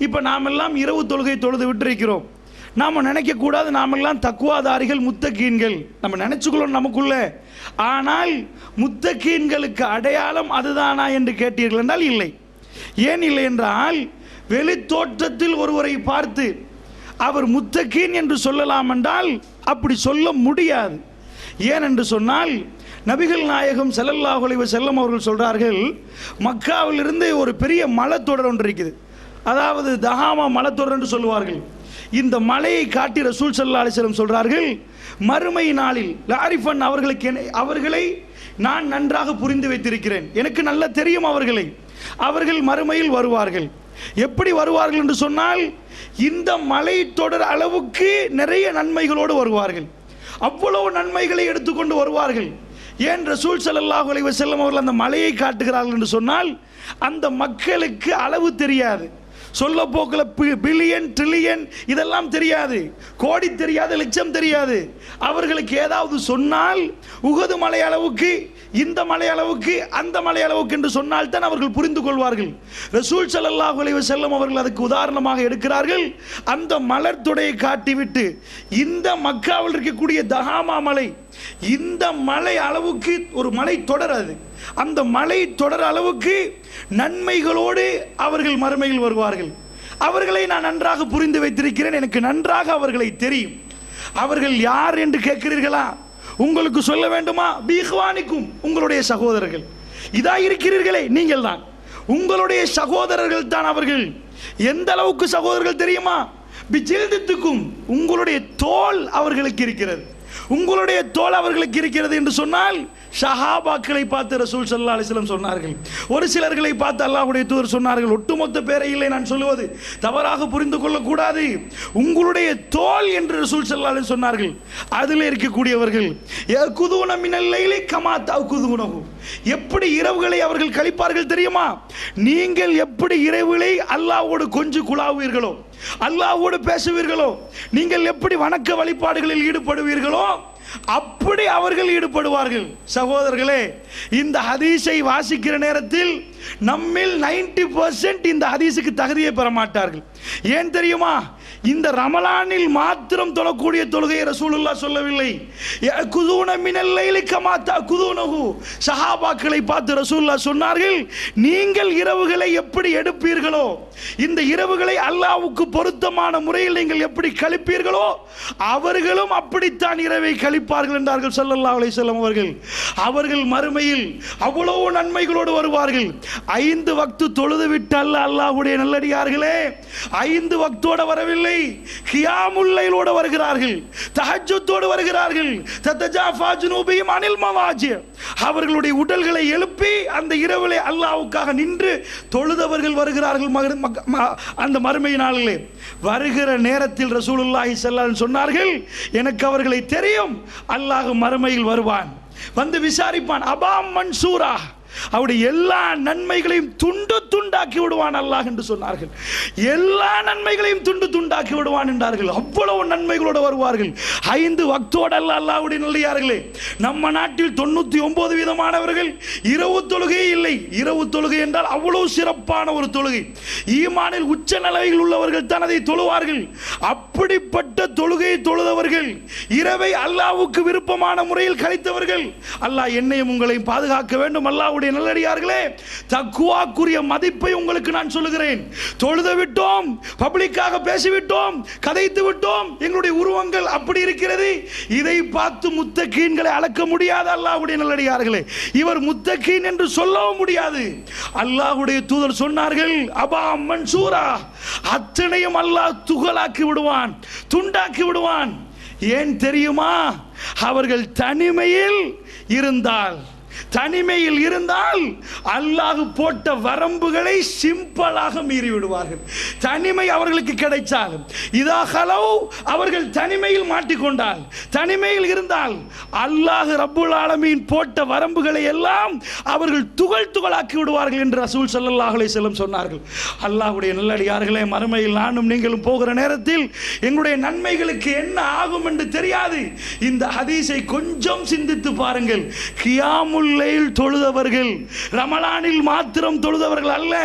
இப்போ நாமெல்லாம் இரவு தொழுகை தொழுது விட்டிருக்கிறோம். நாம் நினைக்கக்கூடாது நாமெல்லாம் தக்குவாதாரிகள், முத்தகீன்கள், நம்ம நினைச்சுக்கொள்ளணும் நமக்குள்ள. ஆனால் முத்தகீன்களுக்கு அடையாளம் அதுதானா என்று கேட்டீர்கள் என்றால் இல்லை. ஏன் இல்லை என்றால், வெளி தோற்றத்தில் ஒருவரை பார்த்து அவர் முத்தகீன் என்று சொல்லலாம் என்றால் அப்படி சொல்ல முடியாது. ஏன் என்று சொன்னால், நபிகள் நாயகம் ஸல்லல்லாஹு அலைஹி வஸல்லம் அவர்கள் சொல்றார்கள், மக்காவிலிருந்து ஒரு பெரிய மலைத்தொடர் ஒன்று இருக்குது. அதாவது தஹாமா மலைத்தொடர் என்று சொல்லுவார்கள். இந்த மலையை காட்டி ரசூல் ஸல்லல்லாஹு அலைஹி வஸல்லம் சொல்றார்கள், மறுமை நாளில் லாரிஃபன் அவர்களை நான் நன்றாக புரிந்து வைத்திருக்கிறேன், எனக்கு நல்லா தெரியும் அவர்கள் மறுமையில் வருவார்கள். எப்படி வருவார்கள் என்று சொன்னால், இந்த மலை தொடர் அளவுக்கு நிறைய நன்மைகளோடு வருவார்கள். அவ்வளவு நன்மைகளை எடுத்துக்கொண்டு வருவார்கள். ஏன் ரசூல் ஸல்லல்லாஹு அலைஹி வஸல்லம் அவர்கள் அந்த மலையை காட்டுகிறார்கள் என்று சொன்னால், அந்த மக்களுக்கு அளவு தெரியாது. சொல்ல போக்கில் பில்லியன் ட்ரில்லியன் இதெல்லாம் தெரியாது, கோடி தெரியாது, லட்சம் தெரியாது. அவர்களுக்கு ஏதாவது சொன்னால் உஹது மலை அளவுக்கு, இந்த மலை அளவுக்கு, அந்த மலை அளவுக்கு என்று சொன்னால் தான் அவர்கள் புரிந்து கொள்வார்கள். ரசூல் ஸல்லல்லாஹு அலைஹி வஸல்லம் அவர்கள் அதுக்கு உதாரணமாக எடுக்கிறார்கள். அந்த மலர் தொடையை காட்டிவிட்டு, இந்த மக்காவில் இருக்கக்கூடிய தஹாமா மலை, இந்த மலை அளவுக்கு ஒரு மலை தொடர், அது அந்த மலை தொடர் அளவுக்கு நன்மைகளோடு அவர்கள் மறுமையில் வருவார்கள். அவர்களை நான் நன்றாக புரிந்து வைத்திருக்கிறேன், எனக்கு நன்றாக அவர்களை தெரியும். அவர்கள் யார் என்று கேட்கிறீர்களா? உங்களுக்கு சொல்ல வேண்டுமா? பீஹ்வானிக்கும், உங்களுடைய சகோதரர்கள். இதா இருக்கிறீர்களே நீங்கள் தான், உங்களுடைய சகோதரர்கள் தான் அவர்கள். எந்த அளவுக்கு சகோதரர்கள் தெரியுமா? பிஜில்தித்துக்கும், உங்களுடைய தோல் அவர்களுக்கு இருக்கிறது, உங்களுடைய தோல் அவர்களுக்கு இருக்கிறது என்று சொன்னால், ஷஹாபாக்களை பார்த்து ரசூல் ஸல்லல்லாஹு அலைஹி வஸல்லம் சொன்னார்கள். ஒரு சிலர்களை பார்த்து அல்லாஹ்வுடைய தூதர் சொன்னார்கள். ஒட்டுமொத்த பேரை இல்லை நான் சொல்லுவது, தவறாக புரிந்து கொள்ளக்கூடாது. உங்களுடைய தோல் என்று ரசூல் ஸல்லல்லாஹு அலைஹி வஸல்லம் சொன்னார்கள். அதில் இருக்கக்கூடியவர்கள் யகுதுன மினல் லைலி கமா தகுதுனஹு, எப்படி இரவுகளை அவர்கள் கழிப்பார்கள் தெரியுமா? நீங்கள் எப்படி இரவுகளை அல்லாஹ்வோடு கொஞ்சி குழாவுவீர்களோ, அல்லாஹ்வோடு பேசுவீர்களோ, நீங்கள் எப்படி வணக்க வழிபாடுகளில் ஈடுபடுவீர்களோ, அப்படி அவர்கள் ஈடுபடுவார்கள். சகோதரர்களே, இந்த ஹதீஸை வாசிக்கிற நேரத்தில் நம்மில் 90% இந்த ஹதீஸுக்கு தகுதியை பெற மாட்டார்கள். ஏன் தெரியுமா? இந்த ரமலானில் மாத்திரம் தொழக்கூடிய தொழுகையை ரசூலுல்லாஹ் சொல்லவில்லை. யகுதுன மினல் லைலி கமா தகுதுனஹு, சஹாபாக்களை பார்த்து ரசூலுல்லாஹ் சொன்னார்கள், நீங்கள் இரவுகளை எப்படி எடுப்பீர்களோ, இந்த இரவுகளை அல்லாஹ்வுக்கு பொருத்தமான முறையில் நீங்கள் எப்படி கழிப்பீர்களோ, அவர்களும் அப்படித்தான் இரவை கழிப்பார்கள் என்றார்கள் ஸல்லல்லாஹு அலைஹி வஸல்லம் அவர்கள். அவர்கள் மறுமையில் அவ்வளவு நன்மைகளோடு வருவார்கள். 5 வக்து தொழுது விட்டல்ல அல்லாஹ்வுடைய நல்லடியார்களே, 5 வக்தோடு வரவில்லை, கியாமுல் லைலோடு வருகிறார்கள், தஹஜ்ஜுதோடு வருகிறார்கள். ததஜாஃபா ஜுனூபிஹிம் அனில் மவாஜி, அவர்களுடைய உடல்களை எழுப்பி அந்த இரவிலே அல்லாஹ்வுக்காக நின்று தொழுதவர்கள் வருகிறார்கள். அந்த மறுமை நாளிலே வருகிற நேரத்தில் ரசூலுல்லாஹி ஸல்லல்லாஹு அலைஹி வஸல்லம் சொன்னார்கள், எனக்கு அவர்களை தெரியும், அல்லாஹ் மறுமையில் வருவான், வந்து விசாரிப்பான். அபாம் மன்சூரா, அவருடைய எல்லா நன்மைகளையும் துண்டு துண்டாக்கி விடுவான் அல்லாஹ் என்று சொன்னார்கள். எல்லா நன்மைகளையும் துண்டு துண்டாக்கி விடுவான் என்றார்கள். அவ்வளவு நன்மைகளோடு வருவார்கள். 5 வக்தோடு அல்ல அல்லாஹ்வுடைய நல்லடியார்களே. நம்ம நாட்டில் 99 விதமானவர்கள் இரவு தொழுகை இல்லை. இரவு தொழுகை என்றால் அவ்வளவு சிறப்பான ஒரு தொழுகை. ஈமானில் உச்ச நிலையில் உள்ளவர்கள் தான் அதை தொழுவார்கள். அப்படிப்பட்ட தொழுகையை தொழுதவர்கள், இரவை அல்லாஹ்வுக்கு விருப்பமான முறையில் கழித்தவர்கள், அல்லாஹ் என்னையும் உங்களையும் பாதுகாக்க வேண்டும். அல்லாஹ்வுடைய நல்லடியார்களே, தக்வாக்குரிய மதிப்பை உங்களுக்கு நான் சொல்லுகிறேன். தொழுது விட்டோம், பப்ளிக்காக பேசிவிட்டோம், கதைத்து விட்டோம், எங்களுடைய உருவங்கள் அப்படி இருக்கிறது, இதை பார்த்து முத்தகீன்களை அளக்க முடியாது. அல்லாஹ்வுடைய நல்லடியார்களே, இவர் முத்தகீன் என்று சொல்லவும் முடியாது. அல்லாஹ்வுடைய தூதர் சொன்னார்கள், அபா மன்சூரா, அத்தனையும் அல்லாஹ் துகளாக்கி விடுவான், துண்டாக்கி விடுவான். ஏன் தெரியுமா? அவர்கள் தனிமையில் இருந்தால் அல்லாஹ் போட்ட வரம்புகளை சிம்பிளாக மீறி விடுவார்கள். தனிமை அவர்களுக்கு கிடைச்சால், இதா ஹலவ், அவர்கள் தனிமையில் மாட்டிக்கொண்டால், தனிமையில் இருந்தால், அல்லாஹ் ரப்புல் ஆலமீன் போட்ட வரம்புகளை எல்லாம் அவர்கள் துகள் துகளாக்கி விடுவார்கள் என்று ரசூல் ஸல்லல்லாஹு அலைஹி வஸல்லம் சொன்னார்கள். அல்லாஹ்வுடைய நல்லடியார்களே, மறுமையில் நானும் நீங்களும் போகிற நேரத்தில் எங்களுடைய நன்மைகளுக்கு என்ன ஆகும் என்று தெரியாது. இந்த ஹதீஸை கொஞ்சம் சிந்தித்து பாருங்கள். கியாமுல் கியாமுல் லைல் தொழுதவர்கள், ரமலானில் மாத்திரம் தொழுதவர்கள் அல்ல,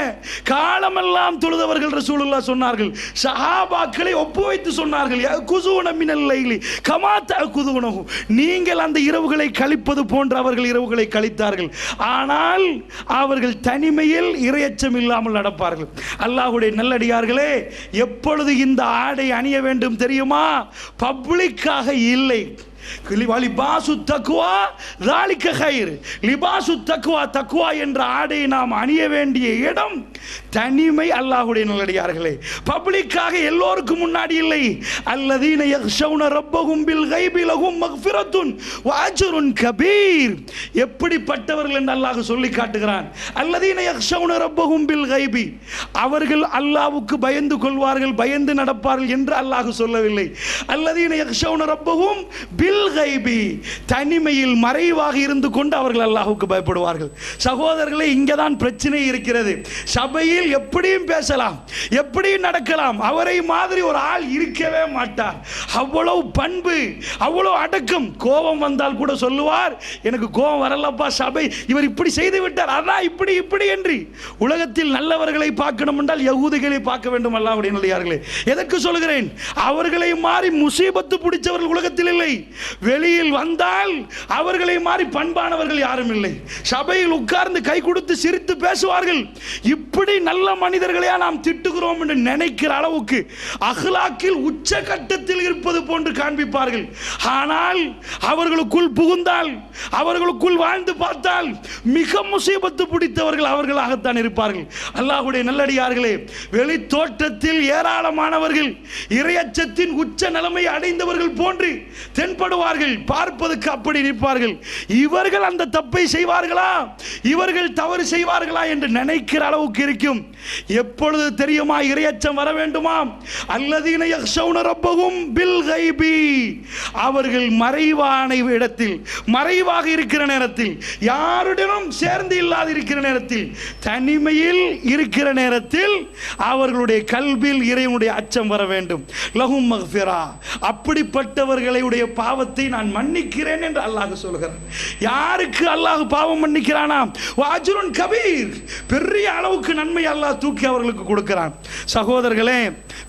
காலமெல்லாம் தொழுதவர்கள் ரசூலுல்லாஹ் சொன்னார்கள். சஹாபாக்களை ஒப்பு வைத்து சொன்னார்கள், யகுஸூன மினல் லைலி கமா தகுதுனஹு, நீங்கள் அந்த இரவுகளை கழிப்பது போன்ற அவர்கள் இரவுகளை கழித்தார்கள். ஆனால் அவர்கள் தனிமையில் இரையச்சம் இல்லாமல் நடப்பார்கள். அல்லாஹ்வுடைய நல்லடியார்களே, எப்பொழுது இந்த ஆடை அணிய வேண்டும் தெரியுமா? பப்ளிக்காக இல்லை. லிபாசு தக்வா ذلك خير. லிபாசு தக்வா, தக்வா என்ற ஆடையை நாம் அணிய வேண்டிய இடம் தனிமை. அல்லாஹ்வுடைய நல்லடியார்களே, பப்ளிக்காக எல்லோருக்கும் முன்னாடி இல்லை. அல்லதீன யக்ஷவுன ரப்பஹும் பில் கைபி லஹும் மக்ஃபிரத்துன் வ அஜ்ருன் கபீர். எப்படிப்பட்டவர்கள் என்று அல்லாஹ் சொல்லி காட்டுகிறான். அல்லதீன யக்ஷவுன ரப்பஹும் பில் கைபி, அவர்கள் அல்லாஹ்வுக்கு பயந்து கொள்வார்கள், பயந்து நடப்பார்கள் என்று அல்லாஹ் சொல்லவில்லை. அல்லதீன யக்ஷவுன ரப்பஹும் பில் கைபி, தனிமையில் மறைவாக இருந்து கொண்டு அவர்கள் அல்லாஹ்வுக்கு பயப்படுவார்கள். சகோதரர்களே, இங்கதான் பிரச்சனை இருக்கிறது. சபையில் எப்படியும் பேசலாம், எப்படியும் நடக்கலாம், அவரை மாதிரி ஒரு ஆள் இருக்கவே மாட்டார். அவ்வளவு பண்பு, அவ்வளவு அடக்கம். கோபம் வந்தால் கூட சொல்லுவார், எனக்கு கோபம் வரலப்பா, சபை இவர் இப்படி செய்து விட்டார், அதான் இப்படி இப்படி என்று. உலகத்தில் நல்லவர்களை பார்க்கணும் என்றால் யகூதிகளை பார்க்க வேண்டும். அல்லாஹ்வுடைய நல்லடியார்களே, எதற்கு சொல்கிறேன்? அவர்களை மாறி முசீபத்து பிடிச்சவர்கள் உலகத்தில் இல்லை. வெளியில் வந்தால் அவர்களை மாறி பண்பானவர்கள் யாரும் இல்லை. சபையில் உட்கார்ந்து கை கொடுத்து சிரித்து பேசுவார்கள். இப்படி நல்ல மனிதர்களையா நாம் திட்டுகிறோம் என்று நினைக்கிற அளவுக்கு அஹ்லாக்கில் உச்சகட்டத்தில் இருப்பது போன்று காண்பிப்பார்கள். ஆனால் அவர்களுக்குள் புகுந்தால், அவர்களுக்குள் வாழ்ந்து பார்த்தால் மிக முசீபத்து பிடித்தவர்கள் அவர்களாகத்தான் இருப்பார்கள். அல்லாஹ்வுடைய நல்லடியார்களே, வெளி தோற்றத்தில் ஏராளமானவர்கள் இறையச்சத்தின் உச்ச நிலைமை அடைந்தவர்கள் போன்று தென்படுவார்கள், பார்ப்பதற்கு அப்படி நிற்பார்கள். இவர்கள் அந்த தப்பை செய்வார்களா, இவர்கள் தவறு செய்வார்களா என்று நினைக்கிற அளவுக்கு இருக்கும். எப்பொழுது தெரியுமா இறையச்சம் வர வேண்டுமா? அல்லதீன யக்ஷவுன ரப்பஹும் பில் கைபி, அவர்கள் மறைவான இடத்தில், மறைவாக இருக்கிற நேரத்தில், யாருடனும் சேர்ந்து இல்லாத இருக்கிற நேரத்தில், தனிமையில் இருக்கிற நேரத்தில் அவர்களுடைய கல்பில் இறைவனுடைய அச்சம் வர வேண்டும். லஹும் மக்ஃபிரா, அப்படிப்பட்டவர்களுடைய பாவத்தை நான் மன்னிக்கிறேன் என்று அல்லாஹ் சொல்கிறான். யாருக்கு அல்லாஹ் பாவம் மன்னிக்கிறானா? அஜ்ருன் கபீர், பெரிய அளவுக்கு நன்மை அல்லாஹ் தூக்கி அவர்களுக்கு கொடுக்கிறான். சகோதரர்களே,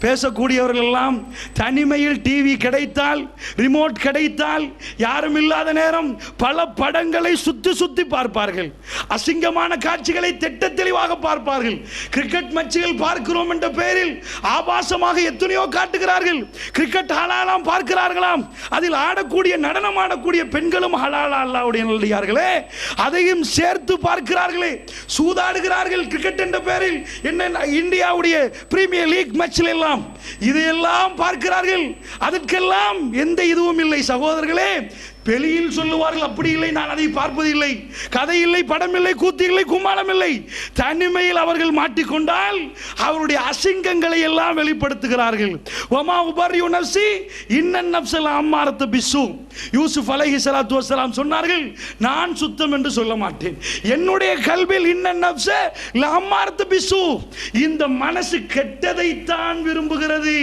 பேசக்கூடியவர்கள் எல்லாம் தனிமையில் டிவி கிடைத்தால், ரிமோட் கிடைத்தால், யாரும் இல்லாத நேரம் பல படங்களை சுத்தி சுத்தி பார்ப்பார்கள். அசிங்கமான காட்சிகளை திட்ட தெளிவாக பார்ப்பார்கள். கிரிக்கெட் மேட்சுகள் பார்க்கிறோம் என்ற பெயரில் ஆபாசமாக எத்தனையோ காட்டுகிறார்கள். கிரிக்கெட் ஹலாலாம் பார்க்கிறார்களாம், அதில் ஆடக்கூடிய நடனம் ஆடக்கூடிய பெண்களும் ஹலாலா. அல்லாஹ்வுடைய நல்லடியார்களே, அதையும் சேர்த்து பார்க்கிறார்களே. சூதாடுகிறார்கள் கிரிக்கெட் என்ற பெயரில். என்ன இந்தியாவுடைய பிரீமியர் லீக் மேட்சில் எல்லாம் இதையெல்லாம் பார்க்கிறார்கள். அதற்கெல்லாம் எந்த இதுவும் இல்லை. சகோதரர்களே, வெளியில் சொல்லுவார்கள் அப்படி இல்லை, நான் அதை பார்ப்பதில்லை, கதை இல்லை, படம் இல்லை, கூத்து இல்லை, கும்மாளம் இல்லை. தனிமையில் அவர்கள் மாட்டிக்கொண்டால் அவருடைய அசிங்கங்களை எல்லாம் வெளிப்படுத்துகிறார்கள். வமா உபர்யு நஃப்ஸி இன்னன் நஃப்ஸல் அம்மாரத்து பிஸ்ஸு. யூசுப் அலைஹிஸ்ஸலாத்து வஸ்ஸலாம் சொன்னார்கள், நான் சுத்தம் என்று சொல்ல மாட்டேன், என்னுடைய கல்பில் இன்னன் நஃப்ஸ லஅம்மாரத்து பிஸ்ஸு, இந்த மனசு கெட்டதைத்தான் விரும்புகிறது.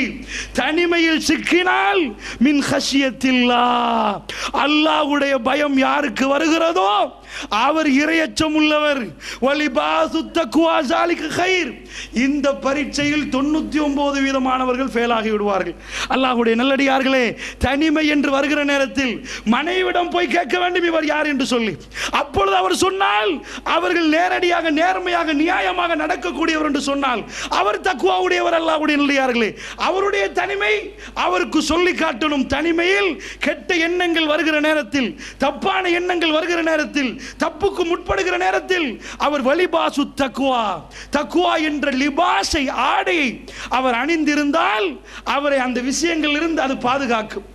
தனிமையில் சிக்கினால் மின் ஹஷியத்தில்லாஹ், அல்லாஹ்வுடைய பயம் யாருக்கு வருகிறதோ அவர் இறையச்சம் உள்ளவர். வலிபாசு தக்வா ஸாலிக கைர். இந்த பரீட்சையில் 99 வீதமானவர்கள் ஃபெயில் ஆகி விடுவார்கள். அல்லாஹ்வுடைய நல்லடியார்களே, தனிமை என்று வருகிற நேரத்தில் மனைவிடம் போய் கேட்க வேண்டும் இவர் யார் என்று சொல்லி. அப்பொழுது அவர் சொன்னால், அவர்கள் நேரடியாக நேர்மையாக நியாயமாக நடக்கக்கூடியவர் என்று சொன்னால் அவர் தக்வாவுடையவர். அல்லாஹ்வுடைய நல்லடியார்களே, அவருடைய தனிமை அவருக்கு சொல்லி காட்டணும். தனிமையில் கெட்ட எண்ணங்கள் வருகிற நேரத்தில், தப்பான எண்ணங்கள் வருகிற நேரத்தில், தப்புக்கு முற்படுகிற நேரத்தில் அவர் வலிபாசு தக்வா, தக்வா என்ற லிபாஸை, ஆடையை அவர் அணிந்திருந்தால் அவரை அந்த விஷயங்களில் இருந்து அது பாதுகாக்கும்.